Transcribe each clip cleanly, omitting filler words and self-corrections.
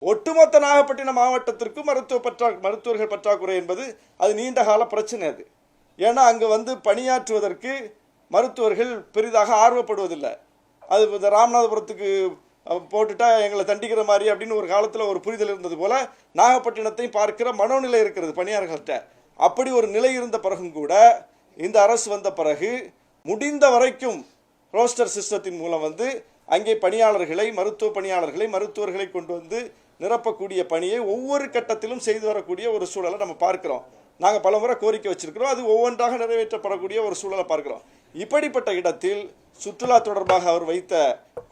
ஒட்டுமொத்த நாகப்பட்டினம் மாவட்டத்திற்கு மருத்துவர்கள் பற்றாக்குறை என்பது அது நீண்ட கால பிரச்சனை. அது ஏன்னா அங்கே வந்து பணியாற்றுவதற்கு மருத்துவர்கள் பெரிதாக ஆர்வப்படுவதில்லை. அது இந்த ராமநாதபுரத்துக்கு போட்டுட்டா எங்களை தண்டிக்கிற மாதிரி அப்படின்னு ஒரு காலத்தில் ஒரு புரிதல் இருந்தது போல நாகப்பட்டினத்தை பார்க்கிற மனோநிலை இருக்கிறது பணியாளர்கள்ட்ட. அப்படி ஒரு நிலை இருந்த பிறகும் கூட இந்த அரசு வந்த பிறகு முடிந்த வரைக்கும் ரோஸ்டர் சிஸ்டத்தின் மூலம் வந்து அங்கே மருத்துவர்களை கொண்டு வந்து நிரப்பக்கூடிய பணியை ஒவ்வொரு கட்டத்திலும் செய்து வரக்கூடிய ஒரு சூழலை நம்ம பார்க்கிறோம். நாங்கள் பல முறை கோரிக்கை வச்சிருக்கிறோம். அது ஒவ்வொன்றாக நிறைவேற்றப்படக்கூடிய ஒரு சூழலை பார்க்கிறோம். இப்படிப்பட்ட இடத்தில் சுற்றுலா தொடர்பாக அவர் வைத்த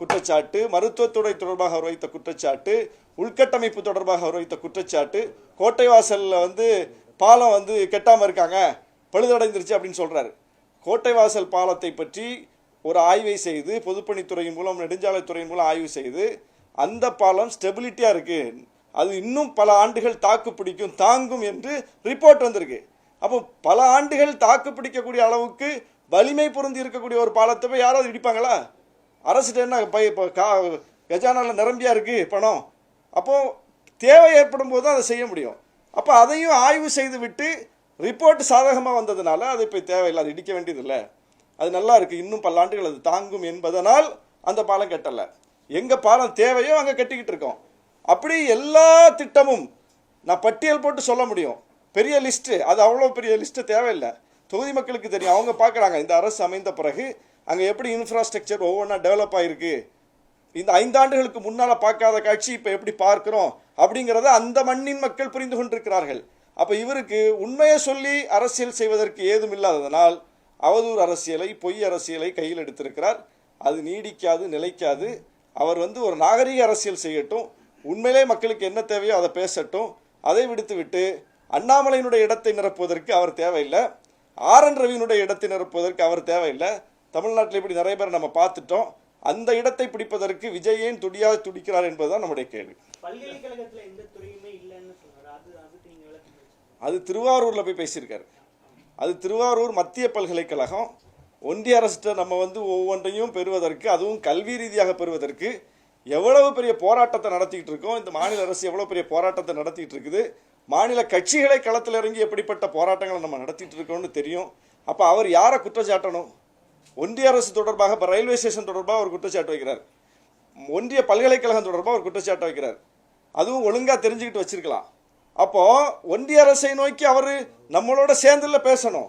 குற்றச்சாட்டு, மருத்துவத்துறை தொடர்பாக அவர் வைத்த குற்றச்சாட்டு, உள்கட்டமைப்பு தொடர்பாக அவர் வைத்த குற்றச்சாட்டு, கோட்டை வாசலில் வந்து பாலம் வந்து கெட்டாமல் இருக்காங்க, பழுதடைந்துருச்சு அப்படின்னு சொல்கிறாரு. கோட்டை வாசல் பாலத்தை பற்றி ஒரு ஆய்வை செய்து பொதுப்பணித்துறையின் மூலம் நெடுஞ்சாலைத்துறையின் மூலம் ஆய்வு செய்து அந்த பாலம் ஸ்டெபிலிட்டியாக இருக்குது, அது இன்னும் பல ஆண்டுகள் தாக்கு பிடிக்கும் தாங்கும் என்று ரிப்போர்ட் வந்திருக்கு. அப்போ பல ஆண்டுகள் தாக்கு பிடிக்கக்கூடிய அளவுக்கு வலிமை பொருந்தி இருக்கக்கூடிய ஒரு பாலத்தை போய் யாராவது இடிப்பாங்களா? அரசுட்டு என்ன கஜானாவில் நிரம்பியா இருக்குது பணம். அப்போது தேவை ஏற்படும் போது தான் அதை செய்ய முடியும். அப்போ அதையும் ஆய்வு செய்து விட்டு ரிப்போர்ட் சாதகமாக வந்ததுனால அது இப்போ தேவையில்லை, அது இடிக்க வேண்டியதில்லை, அது நல்லா இருக்குது, இன்னும் பல ஆண்டுகள் அது தாங்கும் என்பதனால் அந்த பாலம் கட்டலை. எங்கே பாலம் தேவையோ அங்கே கட்டிக்கிட்டு இருக்கோம். அப்படி எல்லா திட்டமும் நான் பட்டியல் போட்டு சொல்ல முடியும், பெரிய லிஸ்ட்டு. அது அவ்வளோ பெரிய லிஸ்ட்டு தேவையில்லை, தொகுதி மக்களுக்கு தெரியும். அவங்க பார்க்குறாங்க இந்த அரசு அமைந்த பிறகு அங்கே எப்படி இன்ஃப்ராஸ்ட்ரக்சர் ஒவ்வொன்றா டெவலப் ஆகிருக்கு, இந்த 5 ஆண்டுகளுக்கு முன்னால் பார்க்காத காட்சி இப்போ எப்படி பார்க்குறோம் அப்படிங்கிறத அந்த மண்ணின் மக்கள் புரிந்து கொண்டிருக்கிறார்கள். அப்போ இவருக்கு உண்மையை சொல்லி அரசியல் செய்வதற்கு ஏதும் இல்லாததனால் அவதூறு அரசியலை, பொய் அரசியலை கையில் எடுத்திருக்கிறார். அது நீடிக்காது, நிலைக்காது. அவர் வந்து ஒரு நாகரிக அரசியல் செய்யட்டும், உண்மையிலே மக்களுக்கு என்ன தேவையோ அதை பேசட்டும். அதை விடுத்துவிட்டு அண்ணாமலையினுடைய இடத்தை நிரப்புவதற்கு அவர் தேவையில்லை, ஆர்.என். ரவியினுடைய இடத்தை நிரப்புவதற்கு அவர் தேவையில்லை. தமிழ்நாட்டில் இப்படி நிறைய பேர் நம்ம பார்த்துட்டோம். அந்த இடத்தை பிடிப்பதற்கு விஜய் ஏன் துடிக்கிறார் என்பதுதான் நம்முடைய கேள்வி. அது திருவாரூரில் போய் பேசியிருக்காரு. அது திருவாரூர் மத்திய பல்கலைக்கழகம். ஒன்றிய அரசு நம்ம வந்து ஒவ்வொன்றையும் பெறுவதற்கு, அதுவும் கல்வி ரீதியாக பெறுவதற்கு எவ்வளவு பெரிய போராட்டத்தை நடத்திக்கிட்டு இருக்கோம். இந்த மாநில அரசு எவ்வளோ பெரிய போராட்டத்தை நடத்திட்டு இருக்குது. மாநில கட்சிகளை களத்தில் இறங்கி எப்படிப்பட்ட போராட்டங்களை நம்ம நடத்திட்டு இருக்கோம்னு தெரியும். அப்போ அவர் யாரை குற்றச்சாட்டணும்? ஒன்றிய அரசு தொடர்பாக இப்போ ரயில்வே ஸ்டேஷன் தொடர்பாக ஒரு குற்றச்சாட்டு வைக்கிறார், ஒன்றிய பல்கலைக்கழகம் தொடர்பாக ஒரு குற்றச்சாட்டு வைக்கிறார். அதுவும் ஒழுங்காக தெரிஞ்சுக்கிட்டு வச்சிருக்கலாம். அப்போ ஒன்றிய அரசை நோக்கி அவர் நம்மளோட சேர்ந்துல பேசணும்.